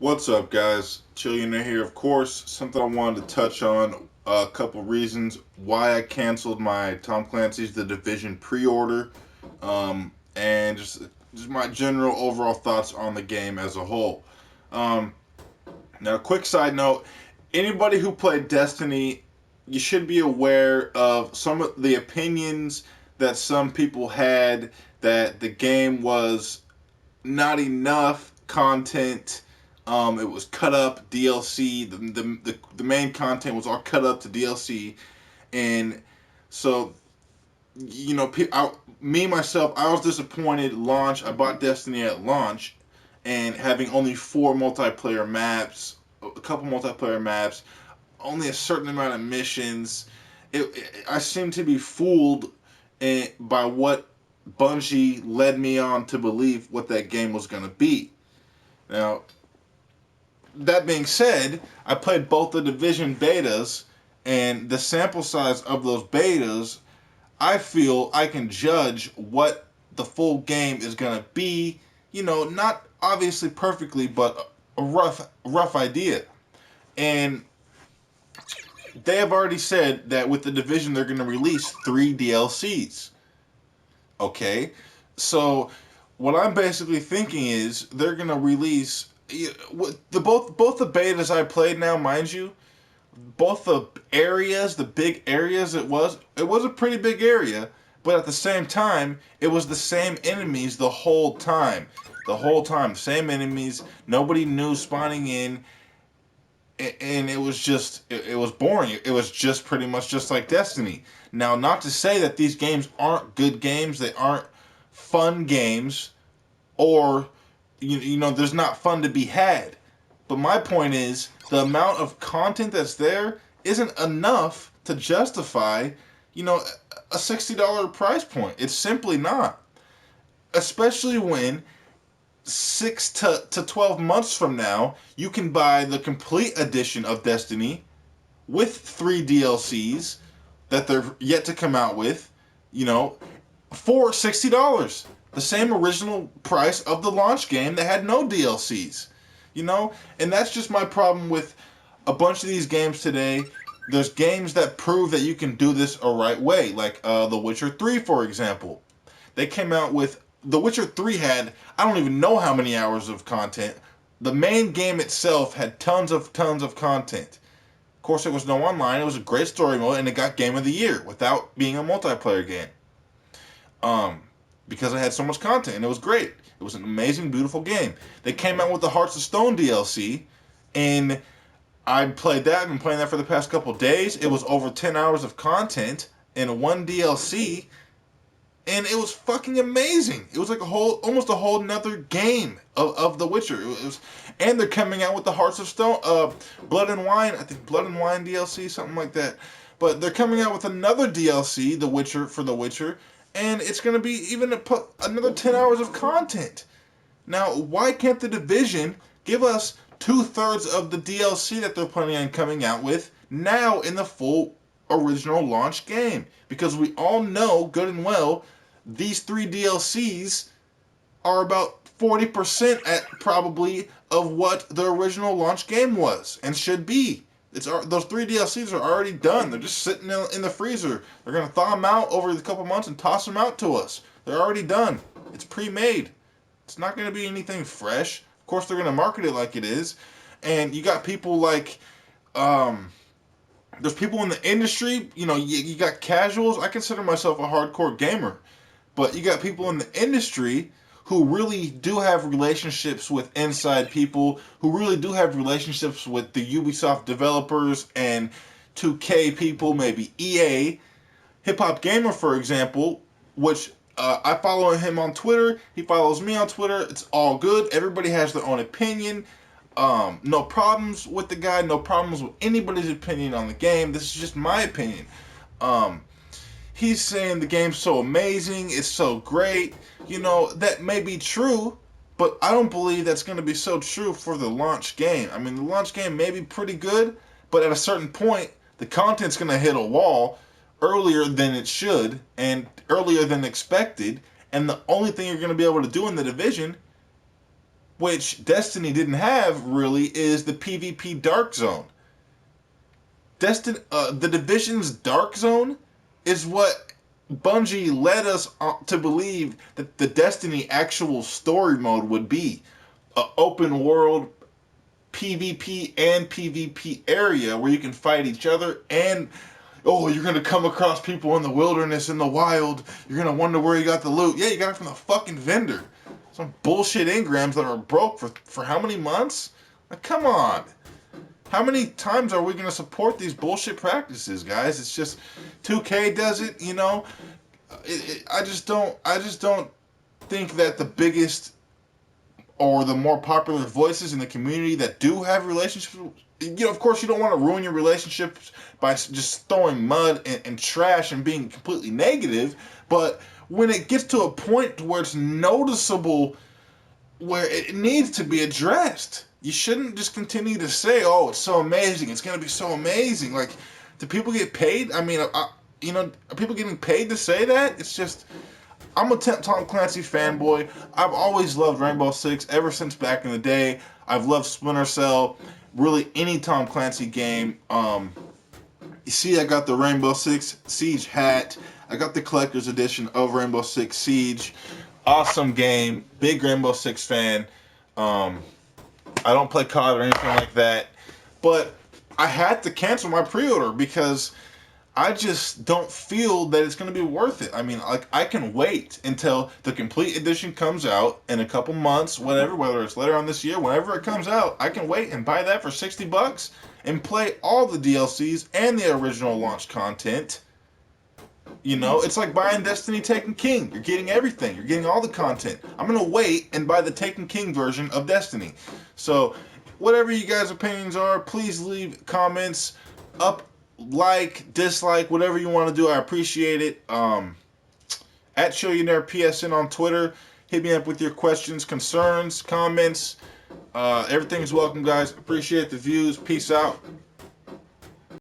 What's up, guys? Chillionaire here. Of course, something I wanted to touch on. A couple reasons why I canceled my Tom Clancy's The Division pre-order, and just my general overall thoughts on the game as a whole. Um, Now, quick side note: anybody who played Destiny, you should be aware of some of the opinions that some people had that the game was not enough content. It was cut up DLC. The main content was all cut up to DLC, and so me myself, I was disappointed. Launch, I bought Destiny at launch, and having only four multiplayer maps, a couple multiplayer maps, only a certain amount of missions. I seem to be fooled by what Bungie led me on to believe what that game was going to be. Now, that being said, I played both the Division betas, and the sample size of those betas, I feel I can judge what the full game is going to be. Not obviously perfectly, but a rough idea. And they have already said that with the Division, they're going to release 3 DLCs. Okay, so what I'm basically thinking is they're gonna release both the betas I played now, mind you, both the areas, the big areas. It was a pretty big area, but at the same time, it was the same enemies the whole time, same enemies. Nobody new spawning in, and it was boring. It was just pretty much just like Destiny. Now, not to say that these games aren't good games, they aren't fun games, or there's not fun to be had. But my point is, the amount of content that's there isn't enough to justify, a $60 price point. It's simply not. Especially when 6 to 12 months from now, you can buy the complete edition of Destiny with 3 DLCs that they're yet to come out with, for $60. The same original price of the launch game that had no DLCs. And that's just my problem with a bunch of these games today. There's games that prove that you can do this a right way, like The Witcher 3, for example. They came out with The Witcher 3 had, I don't even know how many hours of content. The main game itself had tons of content. Of course, it was no online. It was a great story mode, and it got Game of the Year without being a multiplayer game. Because it had so much content, and it was great. It was an amazing, beautiful game. They came out with the Hearts of Stone DLC, and I played that. I've been playing that for the past couple days. It was over 10 hours of content in one DLC, and it was fucking amazing. It was like almost a whole nother game of The Witcher. And they're coming out with the Hearts of Stone, Blood and Wine. I think Blood and Wine DLC, something like that. But they're coming out with another DLC, The Witcher for The Witcher, and it's going to be even another 10 hours of content. Now, why can't the Division give us 2/3 of the DLC that they're planning on coming out with now in the full original launch game? Because we all know good and well these 3 DLCs are about 40% at probably of what the original launch game was and should be. Those 3 DLCs are already done. They're just sitting in the freezer. They're gonna thaw them out over the couple months and toss them out to us. They're already done. It's pre-made. It's not gonna be anything fresh. Of course, they're gonna market it like it is. And you got people like, there's people in the industry. You got casuals. I consider myself a hardcore gamer, but you got people in the industry who really do have relationships with inside people, who really do have relationships with the Ubisoft developers and 2K people, maybe EA. Hip Hop Gamer, for example, which I follow him on Twitter. He follows me on Twitter. It's all good. Everybody has their own opinion. No problems with the guy. No problems with anybody's opinion on the game. This is just my opinion. He's saying the game's so amazing, it's so great. That may be true, but I don't believe that's going to be so true for the launch game. I mean, the launch game may be pretty good, but at a certain point, the content's going to hit a wall earlier than it should and earlier than expected. And the only thing you're going to be able to do in the Division which Destiny didn't have really, is the PvP Dark Zone. The Division's Dark Zone is what Bungie led us to believe that the Destiny actual story mode would be. An open world PvP and PvP area where you can fight each other, and you're going to come across people in the wilderness, in the wild. You're going to wonder where you got the loot. Yeah, you got it from the fucking vendor. Some bullshit engrams that are broke for how many months? Like, come on. How many times are we going to support these bullshit practices, guys? It's just 2K does it, you know. I just don't think that the biggest or the more popular voices in the community that do have relationships, you know, of course you don't want to ruin your relationships by just throwing mud and trash and being completely negative, but when it gets to a point where it's noticeable, where it needs to be addressed, you shouldn't just continue to say, oh, it's so amazing, it's going to be so amazing. Like, do people get paid? I mean, you know, are people getting paid to say that? It's just, I'm a Tom Clancy fanboy. I've always loved Rainbow Six ever since back in the day. I've loved Splinter Cell. Really, any Tom Clancy game. You see, I got the Rainbow Six Siege hat. I got the collector's edition of Rainbow Six Siege. Awesome game. Big Rainbow Six fan. I don't play COD or anything like that. But I had to cancel my pre-order because I just don't feel that it's going to be worth it. I mean, like, I can wait until the complete edition comes out in a couple months, whatever, whether it's later on this year, whenever it comes out, I can wait and buy that for $60 and play all the DLCs and the original launch content. You know, it's like buying Destiny Taken King. You're getting everything. You're getting all the content. I'm going to wait and buy the Taken King version of Destiny. So, whatever you guys' opinions are, please leave comments up, like, dislike, whatever you want to do. I appreciate it. At Chillionaire PSN on Twitter. Hit me up with your questions, concerns, comments. Everything's welcome, guys. Appreciate the views. Peace out.